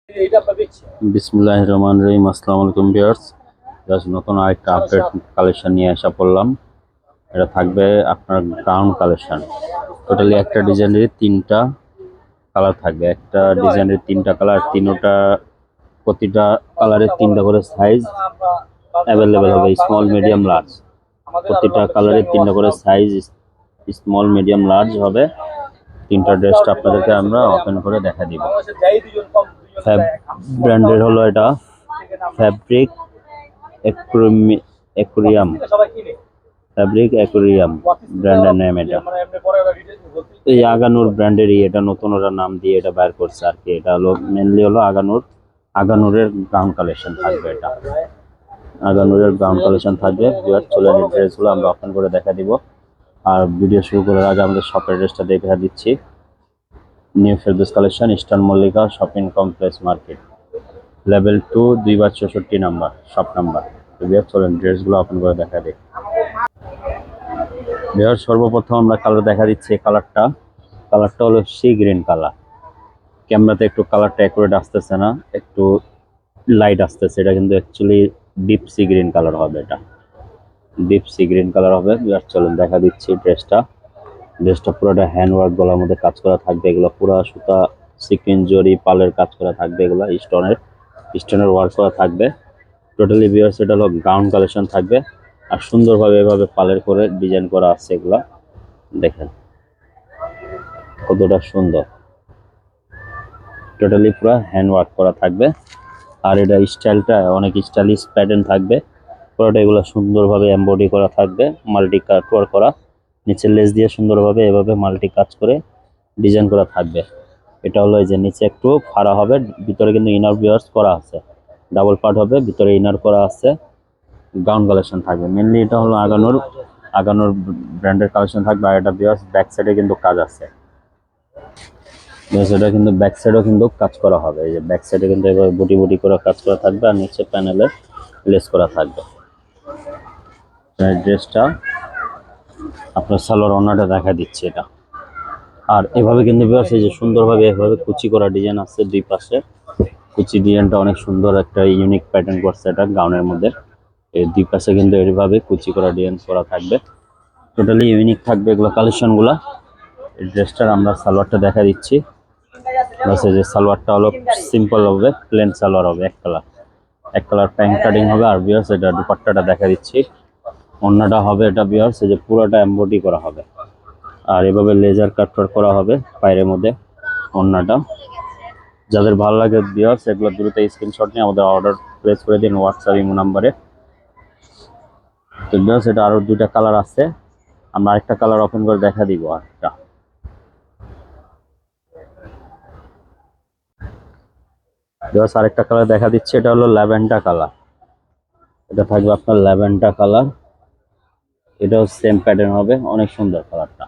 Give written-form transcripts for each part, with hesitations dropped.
বিসমিল্লাহির রহমানির রহিম। আসসালামু আলাইকুম ভিউয়ার্স, নতুন আরেকটা আপডেট কালেকশন নিয়ে আসা পড়লাম। এটা থাকবে আপনার গাউন কালেকশন। টোটালি একটা ডিজাইনের তিনটা কালার থাকবে, একটা ডিজাইনের তিনটা কালার, প্রতিটা কালারের তিনটা করে সাইজ অ্যাভেলেবেল হবে, স্মল মিডিয়াম লার্জ। প্রতিটা কালারের তিনটা করে সাইজ স্মল মিডিয়াম লার্জ হবে। তিনটা ড্রেসটা আপনাদেরকে আমরা ওপেন করে দেখা দিব। ফ্যাব ব্র্যান্ডের হলো এটা, ফ্যাব্রিক অ্যাকুরিয়াম, ফ্যাব্রিক অ্যাকুরিয়াম ব্র্যান্ডের নেম এটা। এই আগানুর ব্র্যান্ডেরই এটা, নতুন ওরা নাম দিয়ে এটা বের করছে আর কি। এটা হলো মেনলি হলো আগানুরের গাউন কালেকশন থাকবে। এটা আগানুরের গাউন কালেকশন থাকবে। চলে এই ড্রেসগুলো আমরা ওপেন করে দেখা দিব। আর ভিডিও শুরু করার আগে আমাদের শপের ড্রেসটা দেখা দিচ্ছি। New Ferdous collection, eastern Mallika shopping complex market, level 2, 2/64 number, shop number. চলেন ড্রেসগুলো ওপেন করে দেখা দিই। সর্বপ্রথম আমরা কালার দেখা দিচ্ছি। কালারটা হলো সি গ্রিন কালার। ক্যামেরাতে একটু কালারটা অ্যাকুরেট আসতেছে না, একটু লাইট আসতেছে। এটা কিন্তু actually deep sea green colour হবে। এটা ডিপ সি গ্রিন কালার হবে। চলেন দেখা দিচ্ছি ড্রেসটা পুরোটা হ্যান্ড ওয়ার্ক, গলার মধ্যে কাজ করা থাকবে। এগুলো পুরো সুতা, সিকুয়েন্স, জরি, পালের কাজ করা থাকবে। এগুলো স্টোনের ওয়ার্ক করা থাকবে। টোটালি ভিউয়ার্স এটা হলো গাউন কালেকশন থাকবে। আর সুন্দরভাবে এভাবে পালের করে ডিজাইন করা আছে। এগুলা দেখেন কতটা সুন্দর, টোটালি পুরো হ্যান্ড ওয়ার্ক করা থাকবে। আর এটা স্টাইলটা অনেক স্টাইলিশ প্যাটার্ন থাকবে। পুরোটা এগুলো সুন্দরভাবে এমব্রয়ডারি করা থাকবে, মাল্টি কাট ওয়ার্ক করা। নিচের লেস দিয়ে সুন্দরভাবে এভাবে মাল্টি কাজ করে ডিজাইন করা থাকবে। এটা হলো এই যে নিচে একটু ফাড়া হবে, ভিতরে কিন্তু ইনার ভিউয়ার্স করা আছে, ডাবল পার্ট হবে, ভিতরে ইনার করা আছে। গাউন কালেকশন থাকবে মেনলি। এটা হলো আগানোর ব্র্যান্ডের কালেকশন থাকবে। আর এটা ভিউয়ার্স ব্যাক সাইডে কিন্তু কাজ আছে। এটা কিন্তু ব্যাক সাইডেও কিন্তু কাজ করা হবে। এই যে ব্যাক সাইডে কিন্তু এবার বুটি বুটি করে কাজ করা থাকবে। আর নিচে প্যানেলে লেস করা থাকবে। ড্রেসটা আপনার সালোয়ার ওড়নাটা দেখা দিচ্ছে এটা। আর এভাবে কিন্তু ভিউয়ার্স এই যে সুন্দরভাবে এভাবে কুচি করা ডিজাইন আছে দুই পাশে। কুচি ডিজাইনটা অনেক সুন্দর, একটা ইউনিক প্যাটার্ন করছে এটা গাউনের মধ্যে। এই দুই পাশে কিন্তু এইভাবে কুচি করা ডিজাইন করা থাকবে। টোটালি ইউনিক থাকবে এগুলো কালেকশনগুলো। এই ড্রেসটার আমরা সালোয়ারটা দেখা দিচ্ছি। যে সালোয়ারটা হলো সিম্পল হবে, প্লেন সালোয়ার হবে, এক কালার প্যান্ট কাটিং হবে। আর ভিউয়ার্স এটা দুপাট্টাটা দেখা দিচ্ছি। ওড়নাটা হবে এটা ভিউয়ার্স এই যে পুরোটা এমব্রয়ডারি করা হবে। আর এভাবে লেজার কাট করা হবে পায়ের মধ্যে ওড়নাটা। যাদের ভালো লাগে ভিউয়ার্স এগুলো দ্রুত স্ক্রিনশট নিয়ে আমাদের অর্ডার প্লেস করে দিন হোয়াটসঅ্যাপ ইমো নাম্বারে। তো ভিউয়ার্স এটা আরো দুইটা কালার আছে, আমরা আরেকটা কালার ওপেন করে দেখা দিব। আরেকটা ভিউয়ার্স আরেকটা কালার দেখা দিচ্ছে। এটা হলো ল্যাভেন্ডার কালার। এটা থাকবে আপনার ল্যাভেন্ডার কালার। এটাও সেম প্যাটার্ন হবে, অনেক সুন্দর কালারটা।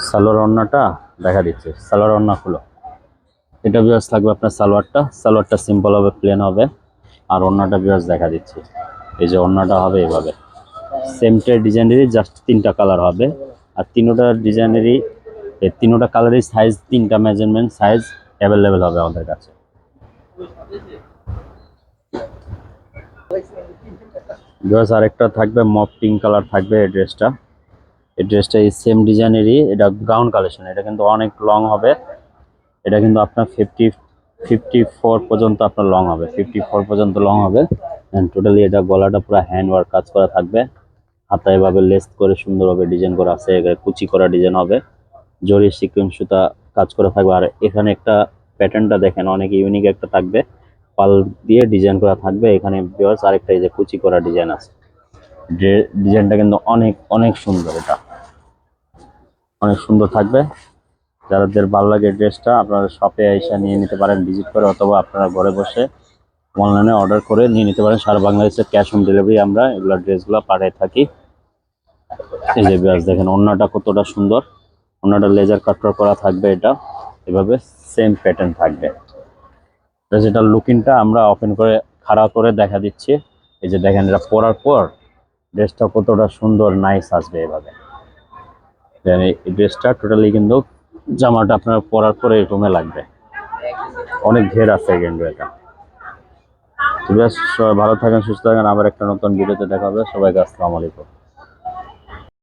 সালোয়ার ওড়নাটা দেখা দিচ্ছে, সালোয়ার ওড়না খুলো। এটা ভিউয়ার্স থাকবে আপনার সালোয়ারটা সিম্পল হবে, প্লেন হবে। আর ওড়নাটা ভিউয়ার্স দেখা দিচ্ছি, এই যে ওড়নাটা হবে এভাবে সেম ডিজাইনেরই, জাস্ট তিনটা কালার হবে। আর তিনোটা কালারের সাইজ, তিনটা মেজারমেন্ট সাইজ অ্যাভেলেবেল হবে আমাদের কাছে। ভিউয়ার্স আরেকটা থাকবে মপ পিঙ্ক কালার থাকবে। এই ড্রেসটা এই সেম ডিজাইনেরই, এটা গাউন কালেকশন। এটা কিন্তু অনেক লং হবে। এটা কিন্তু আপনার 54 পর্যন্ত আপনার লং হবে, 54 পর্যন্ত লং হবে। টোটালি এটা গলাটা পুরো হ্যান্ড ওয়ার্ক কাজ করা থাকবে। হাতায় এভাবে লেস করে সুন্দরভাবে ডিজাইন করা আছে, কুচি করা ডিজাইন হবে, জরি সিকুয়েন্স সুতা কাজ করা থাকবে। আর এখানে একটা প্যাটার্নটা দেখেন অনেক ইউনিক একটা থাকবে, পাল দিয়ে ডিজাইন করা থাকবে। এখানে ভিউয়ার্স আরেকটা এই যে কুচি করা ডিজাইন আছে। ডিজাইনটা কিন্তু অনেক অনেক সুন্দর, এটা অনেক সুন্দর থাকবে। যাদের ভালো লাগে ড্রেসটা আপনারা শপে এসে নিয়ে নিতে পারেন ভিজিট করে, অথবা আপনারা ঘরে বসে অনলাইনে অর্ডার করে নিয়ে নিতে পারেন। সারা বাংলাদেশে ক্যাশ অন ডেলিভারি আমরা এগুলো ড্রেসগুলো পাঠিয়ে থাকি। এই যে ভিউয়ার্স দেখেন ওড়নাটা কতটা সুন্দর, ওড়নাটা লেজার কাট করা থাকবে। এটা এভাবে সেম প্যাটার্ন থাকবে। যেটা লুকিংটা আমরা ওপেন করে খাড়া করে দেখা দিচ্ছি। এই যে দেখেন এটা পরার পর ড্রেসটা কতটা সুন্দর নাইস আসবে এভাবে। এই ড্রেসটা টোটালি কিন্তু জামাটা আপনার পরার পরে এরকমই লাগবে। অনেক ঘের আছে কিন্তু এটা। তো বেশ, সবাই ভালো থাকেন, সুস্থ থাকেন, আবার একটা নতুন ভিডিওতে দেখা হবে। সবাইকে আসসালামু আলাইকুম।